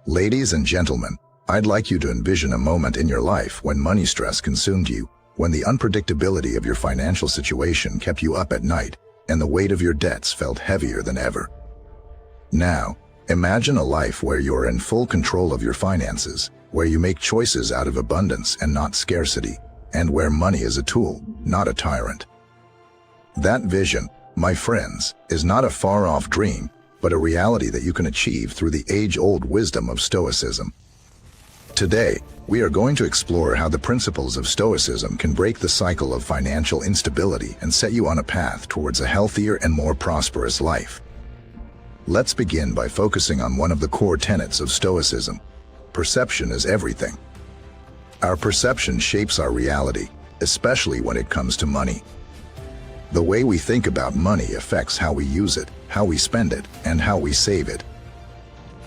Ladies and gentlemen, I'd like you to envision a moment in your life when money stress consumed you, when the unpredictability of your financial situation kept you up at night, and the weight of your debts felt heavier than ever. Now, imagine a life where you're in full control of your finances, where you make choices out of abundance and not scarcity, and where money is a tool, not a tyrant. That vision, my friends, is not a far-off dream, but a reality that you can achieve through the age-old wisdom of Stoicism. Today, we are going to explore how the principles of Stoicism can break the cycle of financial instability and set you on a path towards a healthier and more prosperous life. Let's begin by focusing on one of the core tenets of Stoicism. Perception is everything. Our perception shapes our reality, especially when it comes to money. The way we think about money affects how we use it, how we spend it, and how we save it.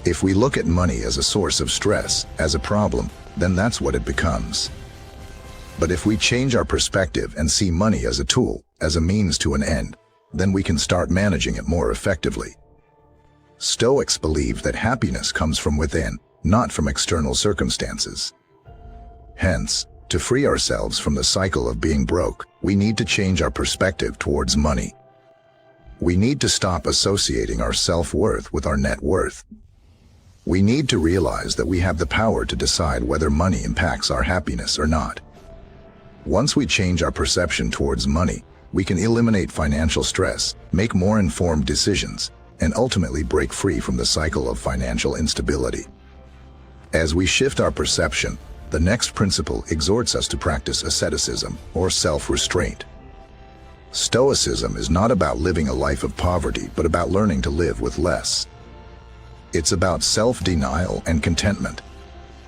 If we look at money as a source of stress, as a problem, then that's what it becomes. But if we change our perspective and see money as a tool, as a means to an end, then we can start managing it more effectively. Stoics believe that happiness comes from within, not from external circumstances. Hence, to free ourselves from the cycle of being broke, we need to change our perspective towards money. We need to stop associating our self-worth with our net worth. We need to realize that we have the power to decide whether money impacts our happiness or not. Once we change our perception towards money, we can eliminate financial stress, make more informed decisions, and ultimately break free from the cycle of financial instability. As we shift our perception, the next principle exhorts us to practice asceticism, or self-restraint. Stoicism is not about living a life of poverty, but about learning to live with less. It's about self-denial and contentment.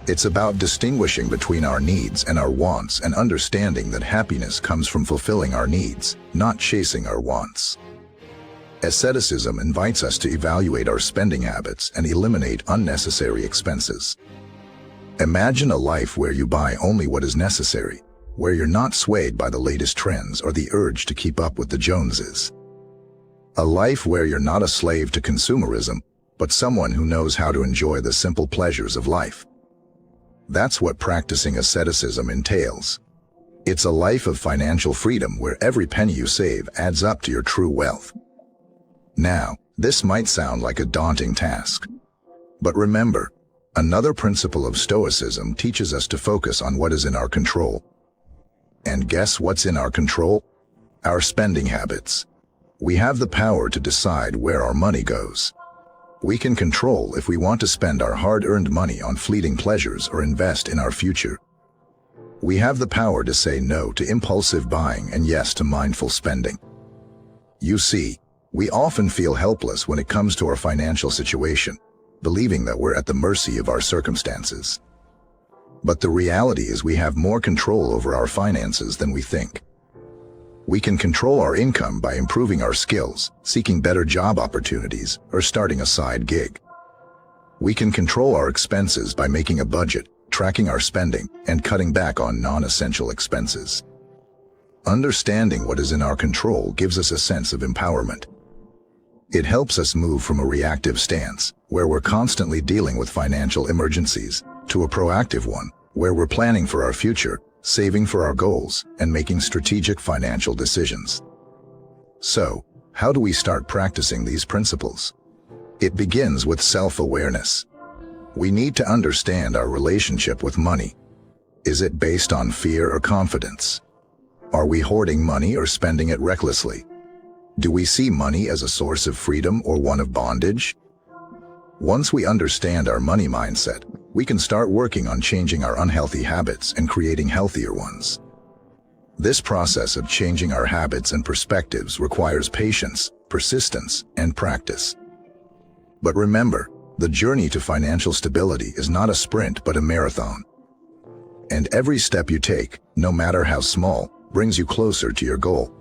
It's about distinguishing between our needs and our wants and understanding that happiness comes from fulfilling our needs, not chasing our wants. Asceticism invites us to evaluate our spending habits and eliminate unnecessary expenses. Imagine a life where you buy only what is necessary, where you're not swayed by the latest trends or the urge to keep up with the Joneses. A life where you're not a slave to consumerism, but someone who knows how to enjoy the simple pleasures of life. That's what practicing asceticism entails. It's a life of financial freedom where every penny you save adds up to your true wealth. Now, this might sound like a daunting task. But remember, another principle of Stoicism teaches us to focus on what is in our control. And guess what's in our control? Our spending habits. We have the power to decide where our money goes. We can control if we want to spend our hard-earned money on fleeting pleasures or invest in our future. We have the power to say no to impulsive buying and yes to mindful spending. You see, we often feel helpless when it comes to our financial situation, believing that we're at the mercy of our circumstances. But the reality is we have more control over our finances than we think. We can control our income by improving our skills, seeking better job opportunities, or starting a side gig. We can control our expenses by making a budget, tracking our spending, and cutting back on non-essential expenses. Understanding what is in our control gives us a sense of empowerment. It helps us move from a reactive stance, where we're constantly dealing with financial emergencies, to a proactive one, where we're planning for our future, saving for our goals, and making strategic financial decisions. So, how do we start practicing these principles? It begins with self-awareness. We need to understand our relationship with money. Is it based on fear or confidence? Are we hoarding money or spending it recklessly? Do we see money as a source of freedom or one of bondage? Once we understand our money mindset, we can start working on changing our unhealthy habits and creating healthier ones. This process of changing our habits and perspectives requires patience, persistence, and practice. But remember, the journey to financial stability is not a sprint but a marathon. And every step you take, no matter how small, brings you closer to your goal.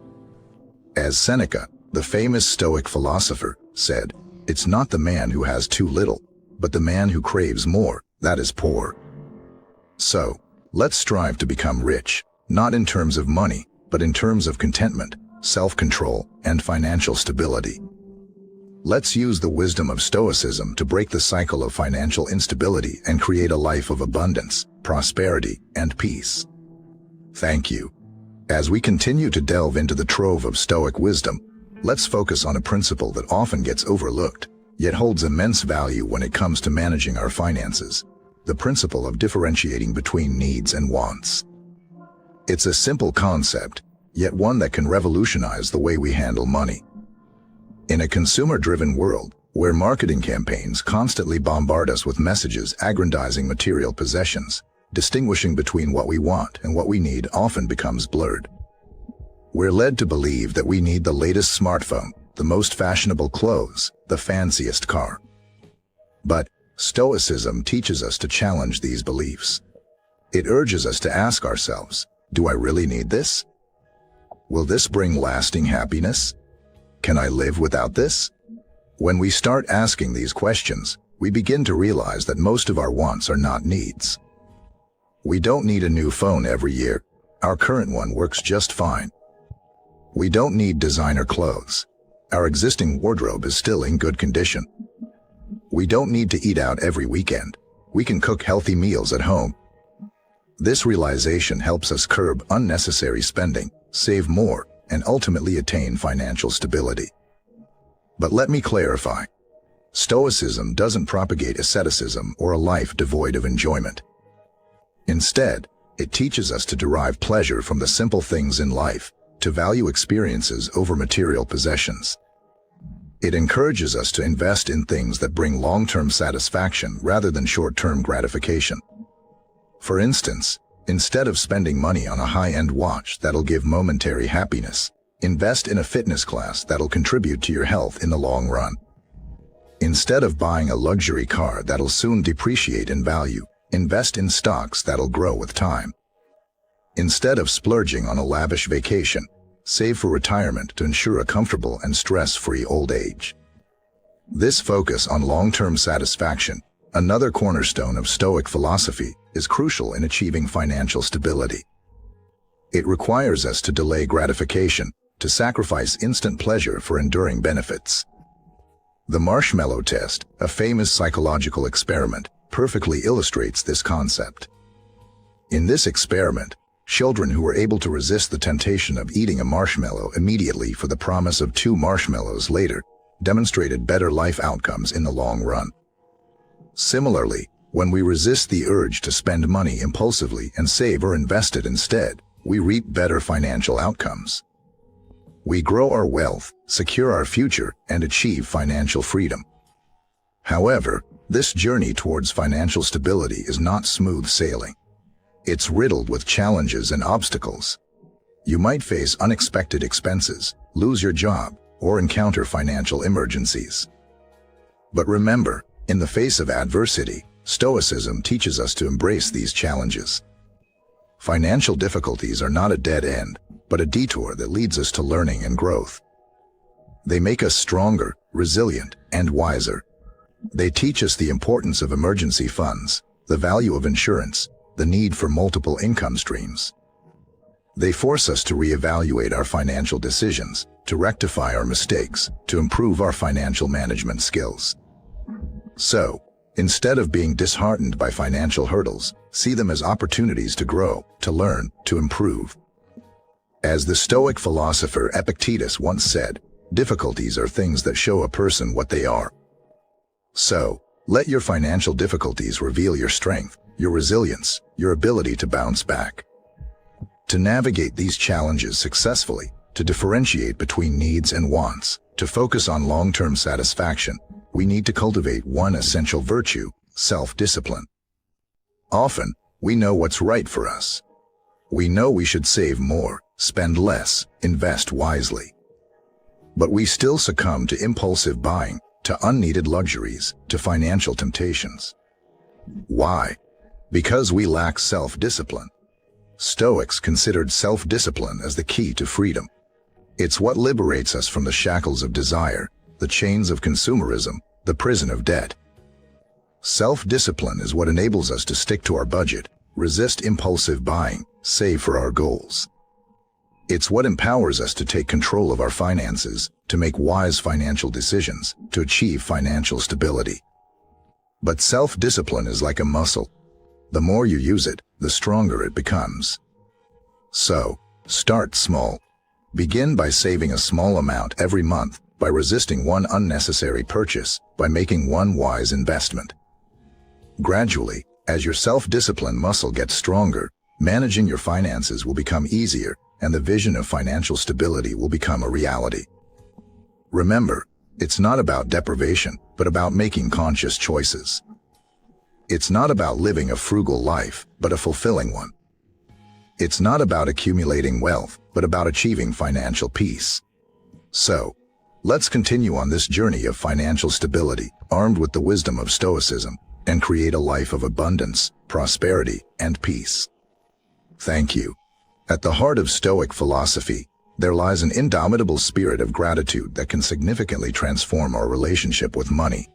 As Seneca, the famous Stoic philosopher, said, "It's not the man who has too little, but the man who craves more, that is poor." So, let's strive to become rich, not in terms of money, but in terms of contentment, self-control, and financial stability. Let's use the wisdom of Stoicism to break the cycle of financial instability and create a life of abundance, prosperity, and peace. Thank you. As we continue to delve into the trove of Stoic wisdom, let's focus on a principle that often gets overlooked, yet holds immense value when it comes to managing our finances: the principle of differentiating between needs and wants. It's a simple concept, yet one that can revolutionize the way we handle money. In a consumer-driven world, where marketing campaigns constantly bombard us with messages aggrandizing material possessions, distinguishing between what we want and what we need often becomes blurred. We're led to believe that we need the latest smartphone, the most fashionable clothes, the fanciest car. But Stoicism teaches us to challenge these beliefs. It urges us to ask ourselves, do I really need this? Will this bring lasting happiness? Can I live without this? When we start asking these questions, we begin to realize that most of our wants are not needs. We don't need a new phone every year. Our current one works just fine. We don't need designer clothes. Our existing wardrobe is still in good condition. We don't need to eat out every weekend. We can cook healthy meals at home. This realization helps us curb unnecessary spending, save more, and ultimately attain financial stability. But let me clarify. Stoicism doesn't propagate asceticism or a life devoid of enjoyment. Instead, it teaches us to derive pleasure from the simple things in life, to value experiences over material possessions. It encourages us to invest in things that bring long-term satisfaction rather than short-term gratification. For instance, instead of spending money on a high-end watch that'll give momentary happiness, invest in a fitness class that'll contribute to your health in the long run. Instead of buying a luxury car that'll soon depreciate in value, invest in stocks that'll grow with time. Instead of splurging on a lavish vacation, save for retirement to ensure a comfortable and stress-free old age. This focus on long-term satisfaction, another cornerstone of Stoic philosophy, is crucial in achieving financial stability. It requires us to delay gratification, to sacrifice instant pleasure for enduring benefits. The marshmallow test, a famous psychological experiment, perfectly illustrates this concept. In this experiment, children who were able to resist the temptation of eating a marshmallow immediately for the promise of 2 marshmallows later demonstrated better life outcomes in the long run. Similarly, when we resist the urge to spend money impulsively and save or invest it instead, we reap better financial outcomes. We grow our wealth, secure our future, and achieve financial freedom. However, this journey towards financial stability is not smooth sailing. It's riddled with challenges and obstacles. You might face unexpected expenses, lose your job, or encounter financial emergencies. But remember, in the face of adversity, Stoicism teaches us to embrace these challenges. Financial difficulties are not a dead end, but a detour that leads us to learning and growth. They make us stronger, resilient, and wiser. They teach us the importance of emergency funds, the value of insurance, the need for multiple income streams. They force us to reevaluate our financial decisions, to rectify our mistakes, to improve our financial management skills. So, instead of being disheartened by financial hurdles, see them as opportunities to grow, to learn, to improve. As the Stoic philosopher Epictetus once said, difficulties are things that show a person what they are. So, let your financial difficulties reveal your strength, your resilience, your ability to bounce back. To navigate these challenges successfully, to differentiate between needs and wants, to focus on long-term satisfaction, we need to cultivate one essential virtue: self-discipline. Often, we know what's right for us. We know we should save more, spend less, invest wisely. But we still succumb to impulsive buying, to unneeded luxuries, to financial temptations. Why? Because we lack self-discipline. Stoics considered self-discipline as the key to freedom. It's what liberates us from the shackles of desire, the chains of consumerism, the prison of debt. Self-discipline is what enables us to stick to our budget, resist impulsive buying, save for our goals. It's what empowers us to take control of our finances, to make wise financial decisions, to achieve financial stability. But self-discipline is like a muscle. The more you use it, the stronger it becomes. So, start small. Begin by saving a small amount every month, by resisting one unnecessary purchase, by making one wise investment. Gradually, as your self-discipline muscle gets stronger, managing your finances will become easier, and the vision of financial stability will become a reality. Remember, it's not about deprivation, but about making conscious choices. It's not about living a frugal life, but a fulfilling one. It's not about accumulating wealth, but about achieving financial peace. So, let's continue on this journey of financial stability, armed with the wisdom of Stoicism, and create a life of abundance, prosperity, and peace. Thank you. At the heart of Stoic philosophy, there lies an indomitable spirit of gratitude that can significantly transform our relationship with money.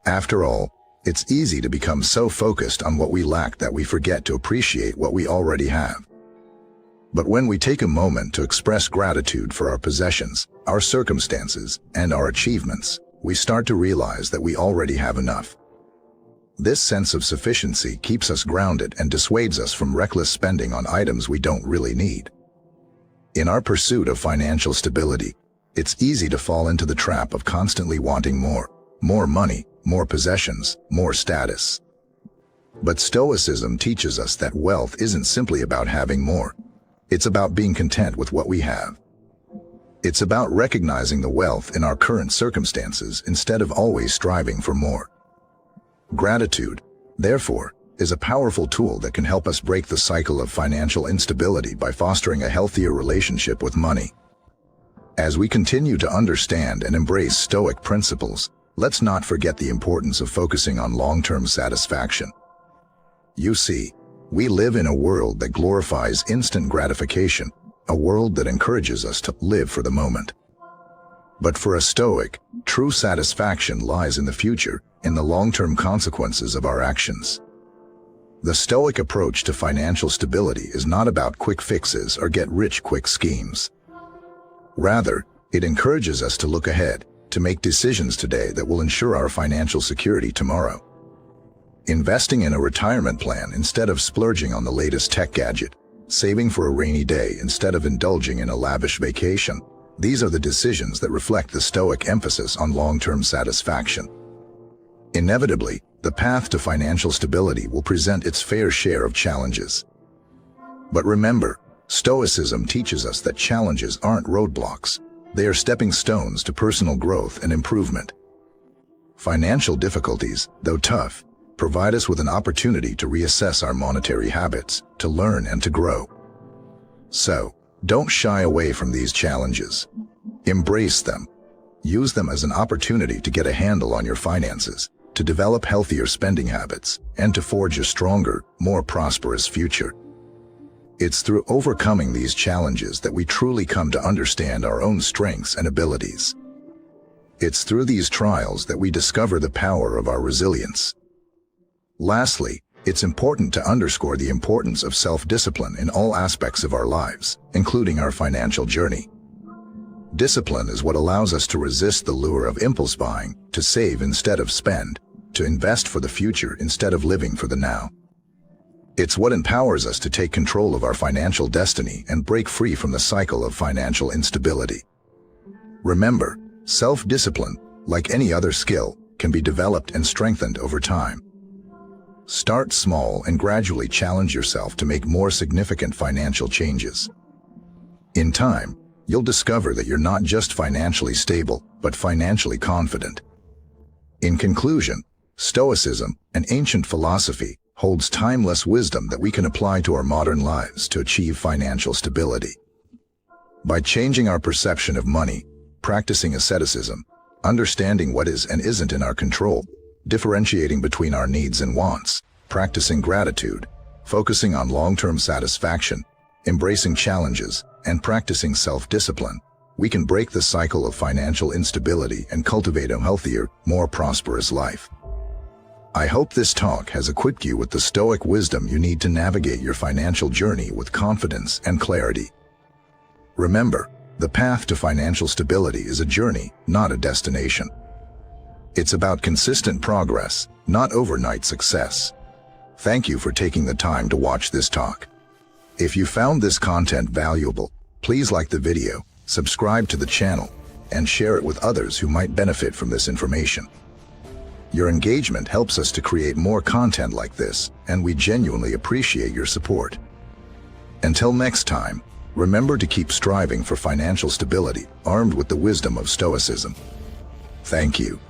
After all, it's easy to become so focused on what we lack that we forget to appreciate what we already have. But when we take a moment to express gratitude for our possessions, our circumstances, and our achievements, we start to realize that we already have enough. This sense of sufficiency keeps us grounded and dissuades us from reckless spending on items we don't really need. In our pursuit of financial stability, it's easy to fall into the trap of constantly wanting more money, more possessions, more status. But Stoicism teaches us that wealth isn't simply about having more. It's about being content with what we have. It's about recognizing the wealth in our current circumstances instead of always striving for more. Gratitude, therefore, is a powerful tool that can help us break the cycle of financial instability by fostering a healthier relationship with money. As we continue to understand and embrace Stoic principles, let's not forget the importance of focusing on long-term satisfaction. You see, we live in a world that glorifies instant gratification, a world that encourages us to live for the moment. But for a Stoic, true satisfaction lies in the future, in the long-term consequences of our actions. The Stoic approach to financial stability is not about quick fixes or get-rich-quick schemes. Rather, it encourages us to look ahead, to make decisions today that will ensure our financial security tomorrow. Investing in a retirement plan instead of splurging on the latest tech gadget, saving for a rainy day instead of indulging in a lavish vacation, these are the decisions that reflect the Stoic emphasis on long-term satisfaction. Inevitably, the path to financial stability will present its fair share of challenges. But remember, Stoicism teaches us that challenges aren't roadblocks. They are stepping stones to personal growth and improvement. Financial difficulties, though tough, provide us with an opportunity to reassess our monetary habits, to learn and to grow. So, don't shy away from these challenges. Embrace them. Use them as an opportunity to get a handle on your finances, to develop healthier spending habits, and to forge a stronger, more prosperous future. It's through overcoming these challenges that we truly come to understand our own strengths and abilities. It's through these trials that we discover the power of our resilience. Lastly, it's important to underscore the importance of self-discipline in all aspects of our lives, including our financial journey. Discipline is what allows us to resist the lure of impulse buying, to save instead of spend, to invest for the future instead of living for the now. It's what empowers us to take control of our financial destiny and break free from the cycle of financial instability. Remember, self-discipline, like any other skill, can be developed and strengthened over time. Start small and gradually challenge yourself to make more significant financial changes. In time, you'll discover that you're not just financially stable, but financially confident. In conclusion, Stoicism, an ancient philosophy, holds timeless wisdom that we can apply to our modern lives to achieve financial stability. By changing our perception of money, practicing asceticism, understanding what is and isn't in our control, differentiating between our needs and wants, practicing gratitude, focusing on long-term satisfaction, embracing challenges, and practicing self-discipline, we can break the cycle of financial instability and cultivate a healthier, more prosperous life. I hope this talk has equipped you with the Stoic wisdom you need to navigate your financial journey with confidence and clarity. Remember, The path to financial stability is a journey, not a destination. It's about consistent progress, not overnight success. Thank you for taking the time to watch this talk. If you found this content valuable, please like the video, subscribe to the channel, and share it with others who might benefit from this information. Your engagement helps us to create more content like this, and we genuinely appreciate your support. Until next time, remember to keep striving for financial stability, armed with the wisdom of Stoicism. Thank you.